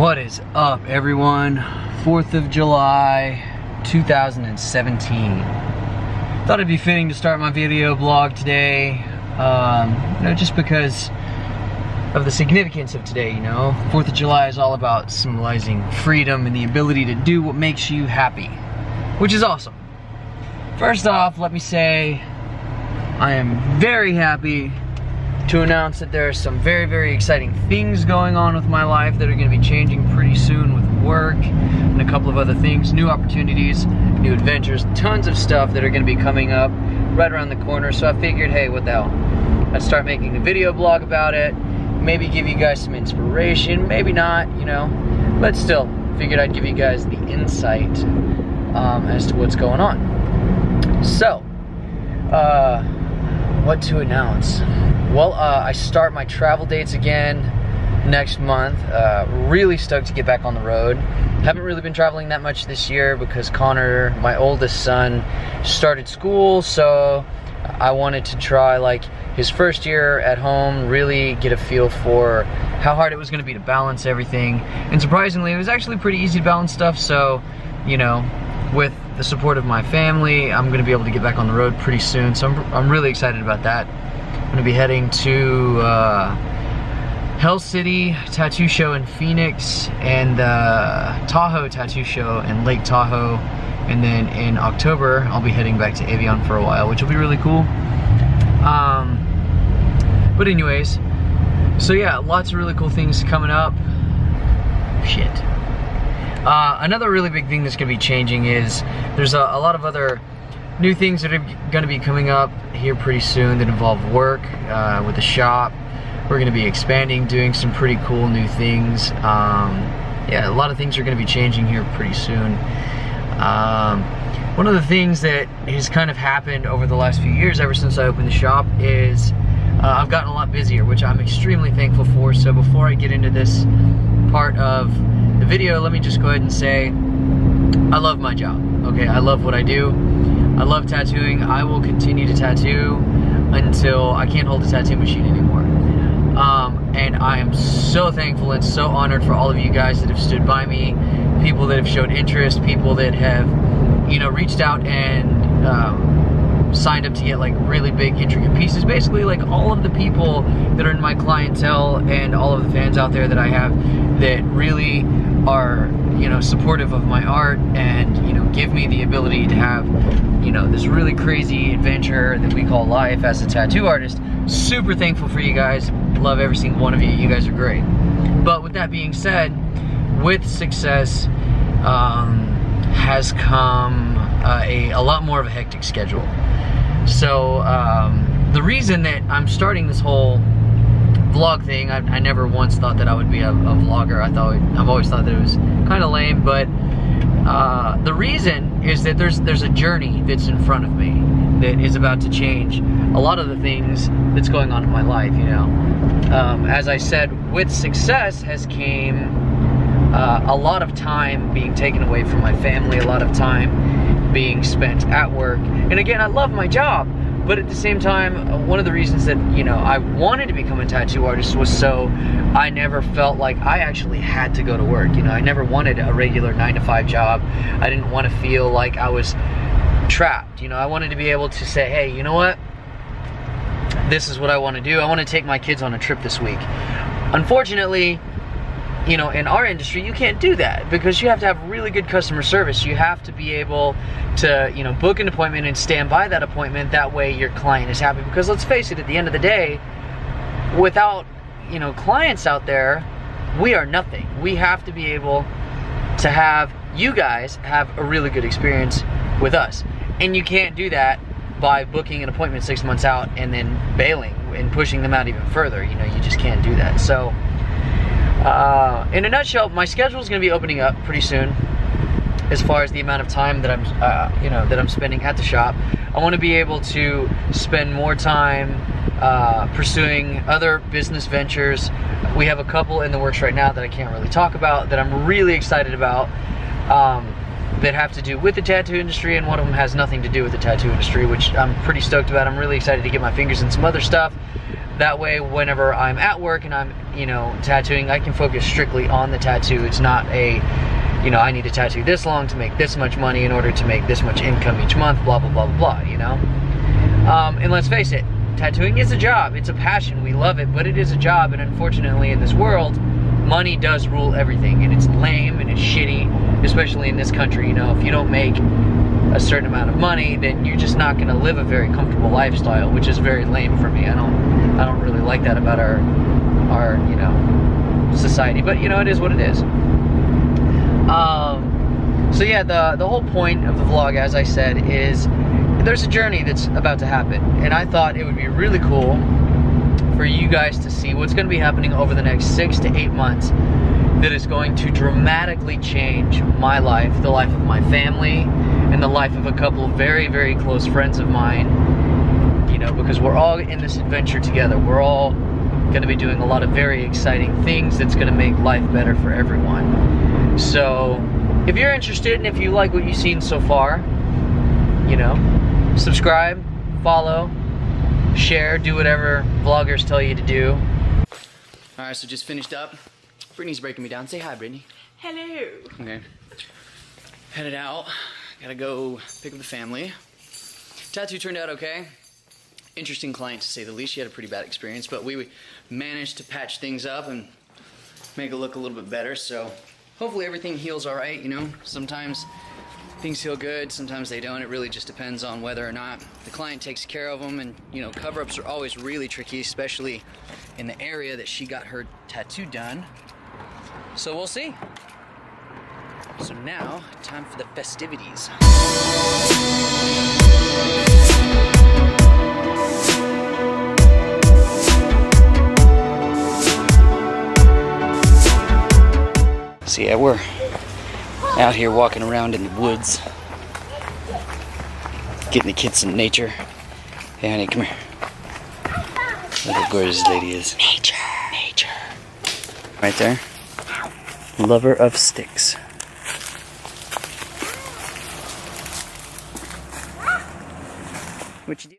What is up, everyone? 4th of July 2017. Thought it'd be fitting to start my video blog today, just because of the significance of today. 4th of July is all about symbolizing freedom and the ability to do what makes you happy, which is awesome. First off, let me say I am very happy to announce that there are some very, very exciting things going on with my life that are going to be changing pretty soon with work and a couple of other things, new opportunities, new adventures, tons of stuff that are going to be coming up right around the corner. So I figured, hey, what the hell? I'd start making a video blog about it, maybe give you guys some inspiration, maybe not, but still, figured I'd give you guys the insight as to what's going on. So, what to announce? Well, I start my travel dates again next month. Really stoked to get back on the road. Haven't really been traveling that much this year because Connor, my oldest son, started school, so I wanted to try his first year at home, really get a feel for how hard it was going to be to balance everything. And surprisingly, it was actually pretty easy to balance stuff, so, with the support of my family, I'm going to be able to get back on the road pretty soon, so I'm really excited about that. I'm going to be heading to Hell City Tattoo Show in Phoenix and Tahoe Tattoo Show in Lake Tahoe, and then in October I'll be heading back to Avion for a while, which will be really cool. But anyways, so yeah, lots of really cool things coming up. Shit. Another really big thing that's going to be changing is there's a lot of other new things that are going to be coming up here pretty soon that involve work with the shop. We're going to be expanding, doing some pretty cool new things. Yeah, a lot of things are going to be changing here pretty soon. One of the things that has kind of happened over the last few years, ever since I opened the shop, is I've gotten a lot busier, which I'm extremely thankful for. So before I get into this part of the video, let me just go ahead and say I love my job. Okay, I love what I do. I love tattooing. I will continue to tattoo until I can't hold a tattoo machine anymore. And I am so thankful and so honored for all of you guys that have stood by me, people that have showed interest, people that have, reached out and signed up to get really big intricate pieces. Basically, all of the people that are in my clientele and all of the fans out there that I have that really are, supportive of my art and, give me the ability to have, this really crazy adventure that we call life as a tattoo artist. Super thankful for you guys. Love every single one of you. You guys are great. But with that being said, with success has come a lot more of a hectic schedule. So the reason that I'm starting this whole vlog thing, I never once thought that I would be a vlogger. I've always thought that it was kind of lame, but the reason is that there's a journey that's in front of me that is about to change a lot of the things that's going on in my life. As I said, with success has came a lot of time being taken away from my family, a lot of time being spent at work. And again, I love my job, but at the same time, one of the reasons that, I wanted to become a tattoo artist was so I never felt like I actually had to go to work. I never wanted a regular 9-to-5 job. I didn't want to feel like I was trapped. I wanted to be able to say, hey, you know what? This is what I want to do. I want to take my kids on a trip this week. Unfortunately, in our industry, you can't do that because you have to have really good customer service. You have to be able to, book an appointment and stand by that appointment. That way your client is happy, because let's face it, at the end of the day, without, clients out there, we are nothing. We have to be able to have you guys have a really good experience with us. And you can't do that by booking an appointment 6 months out and then bailing and pushing them out even further. You just can't do that. So in a nutshell, my schedule is going to be opening up pretty soon as far as the amount of time that I'm that I'm spending at the shop. I want to be able to spend more time pursuing other business ventures. We have a couple in the works right now that I can't really talk about that I'm really excited about. that have to do with the tattoo industry, and one of them has nothing to do with the tattoo industry, which I'm pretty stoked about. I'm really excited to get my fingers in some other stuff. That way, whenever I'm at work and I'm, you know, tattooing, I can focus strictly on the tattoo. It's not a, you know, I need to tattoo this long to make this much money in order to make this much income each month, blah, blah, blah, blah, blah, you know? And let's face it, tattooing is a job. It's a passion. We love it, but it is a job. And unfortunately, in this world, money does rule everything. And it's lame and it's shitty, especially in this country. You know, if you don't make a certain amount of money, then you're just not going to live a very comfortable lifestyle, which is very lame for me. I don't really like that about our you know, society. But, you know, it is what it is. So yeah, the whole point of the vlog, as I said, is there's a journey that's about to happen, and I thought it would be really cool for you guys to see what's going to be happening over the next 6 to 8 months that is going to dramatically change my life, the life of my family, and the life of a couple of very, very close friends of mine, you know, because we're all in this adventure together. We're all going to be doing a lot of very exciting things that's going to make life better for everyone. So if you're interested and if you like what you've seen so far, you know, subscribe, follow, share, do whatever vloggers tell you to do. Alright, so just finished up. Brittany's breaking me down. Say hi, Brittany. Hello. Okay. Headed out. Gotta go pick up the family. Tattoo turned out okay. Interesting client, to say the least. She had a pretty bad experience, but we managed to patch things up and make it look a little bit better, so hopefully everything heals alright, you know. Sometimes things heal good, sometimes they don't. It really just depends on whether or not the client takes care of them, and, you know, cover-ups are always really tricky, especially in the area that she got her tattoo done. So we'll see. So now, time for the festivities. So yeah, we're out here walking around in the woods, getting the kids some nature. Hey honey, come here. Look how gorgeous this lady is. Nature, nature. Right there. Lover of sticks. What you do?